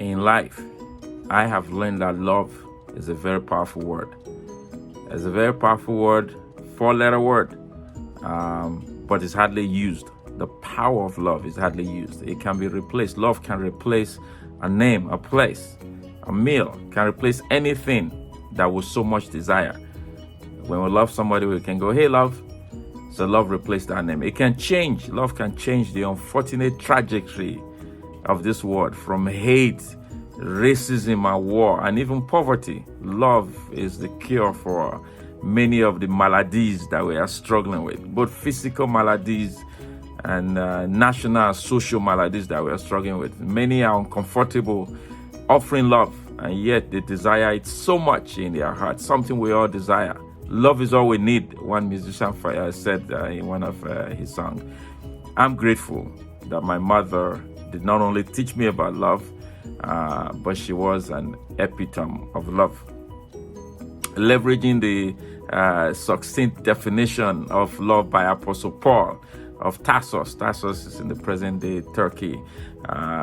In life, I have learned that love is a very powerful word. It's a very powerful word, 4-letter word, but it's hardly used. The power of love is hardly used. It can be replaced. Love can replace a name, a place, a meal, can replace anything that we so much desire. When we love somebody, we can go, hey, love. So love replaced that name. It can change. Love can change the unfortunate trajectory of this world from hate, racism, and war, and even poverty. Love is the cure for many of the maladies that we are struggling with, both physical maladies and national social maladies that we are struggling with. Many are uncomfortable offering love, and yet they desire it so much in their hearts, something we all desire. Love is all we need, one musician said in one of his songs. I'm grateful that my mother did not only teach me about love, but she was an epitome of love. Leveraging the succinct definition of love by Apostle Paul of Tarsus. Tarsus is in the present day Turkey,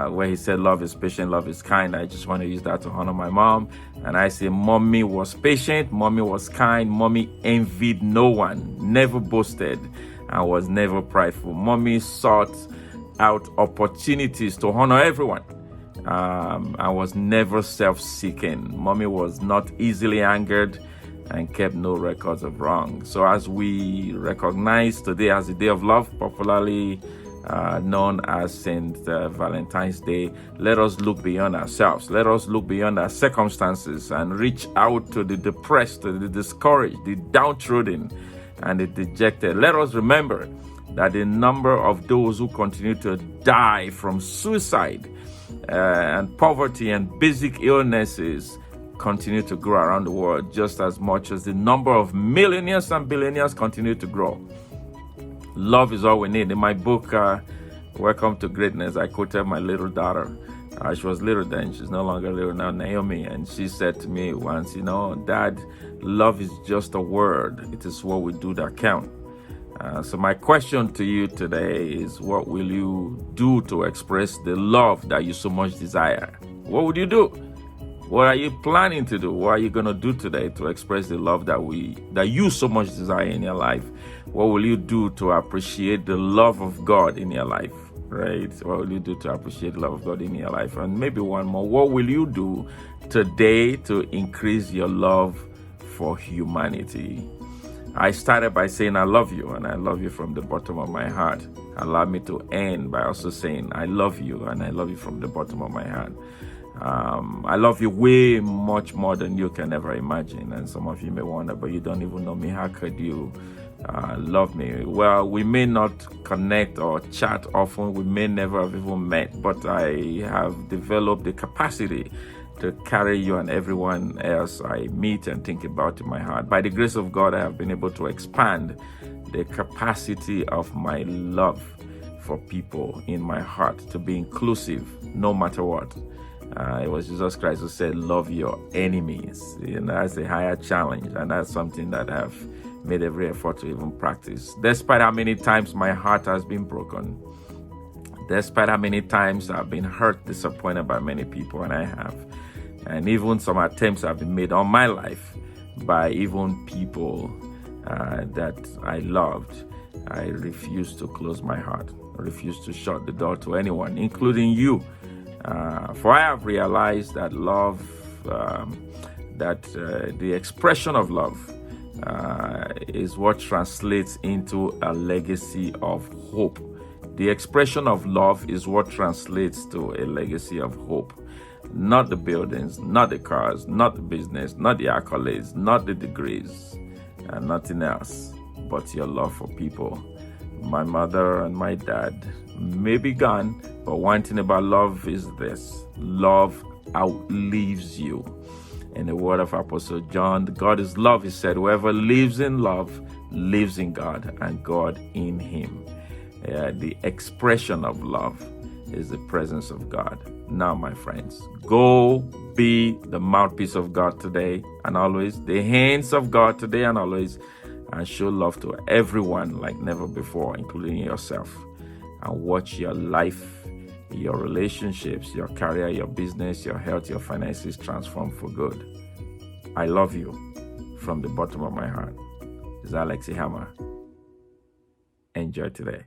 where he said love is patient, love is kind. I just want to use that to honor my mom. And I say mommy was patient, mommy was kind, mommy envied no one, never boasted, and was never prideful. Mommy sought out opportunities to honor everyone, and was never self-seeking. Mommy was not easily angered and kept no records of wrong. So as we recognize today as the Day of Love, popularly known as St. Valentine's Day, let us look beyond ourselves. Let us look beyond our circumstances and reach out to the depressed, to the discouraged, the downtrodden, and the dejected. Let us remember that the number of those who continue to die from suicide and poverty and basic illnesses continue to grow around the world just as much as the number of millionaires and billionaires continue to grow. Love is all we need. In my book, Welcome to Greatness, I quoted my little daughter. She was little then, she's no longer little now, Naomi, and she said to me once, Dad, love is just a word. It is what we do that count. So my question to you today is, what will you do to express the love that you so much desire? What would you do? What are you planning to do? What are you going to do today to express the love that you so much desire in your life? What will you do to appreciate the love of God in your life? Right? What will you do to appreciate the love of God in your life? And maybe one more. What will you do today to increase your love for humanity? I started by saying I love you, and I love you from the bottom of my heart. Allow me to end by also saying I love you, and I love you from the bottom of my heart. I love you way much more than you can ever imagine. And some of you may wonder, but you don't even know me. How could you love me? Well, we may not connect or chat often. We may never have even met, but I have developed the capacity to carry you and everyone else I meet and think about in my heart. By the grace of God, I have been able to expand the capacity of my love for people in my heart to be inclusive no matter what. It was Jesus Christ who said, love your enemies. That's a higher challenge, and that's something that I've made every effort to even practice. Despite how many times my heart has been broken, despite how many times I've been hurt, disappointed by many people, and I have, and even some attempts have been made on my life by even people that I loved, I refuse to close my heart. I refuse to shut the door to anyone, including you. For I have realized that love, the expression of love is what translates into a legacy of hope. The expression of love is what translates to a legacy of hope. Not the buildings, not the cars, not the business, not the accolades, not the degrees, and nothing else but your love for people. My mother and my dad may be gone, but one thing about love is this: love outlives you. In the word of Apostle John, God is love. He said, whoever lives in love lives in God and God in him. The expression of love is the presence of God. Now, my friends, go be the mouthpiece of God today and always, the hands of God today and always, and show love to everyone like never before, including yourself. And watch your life your relationships, your career, your business, your health, your finances transformed for good. I love you from the bottom of my heart. This is Alex Ihama. Enjoy today.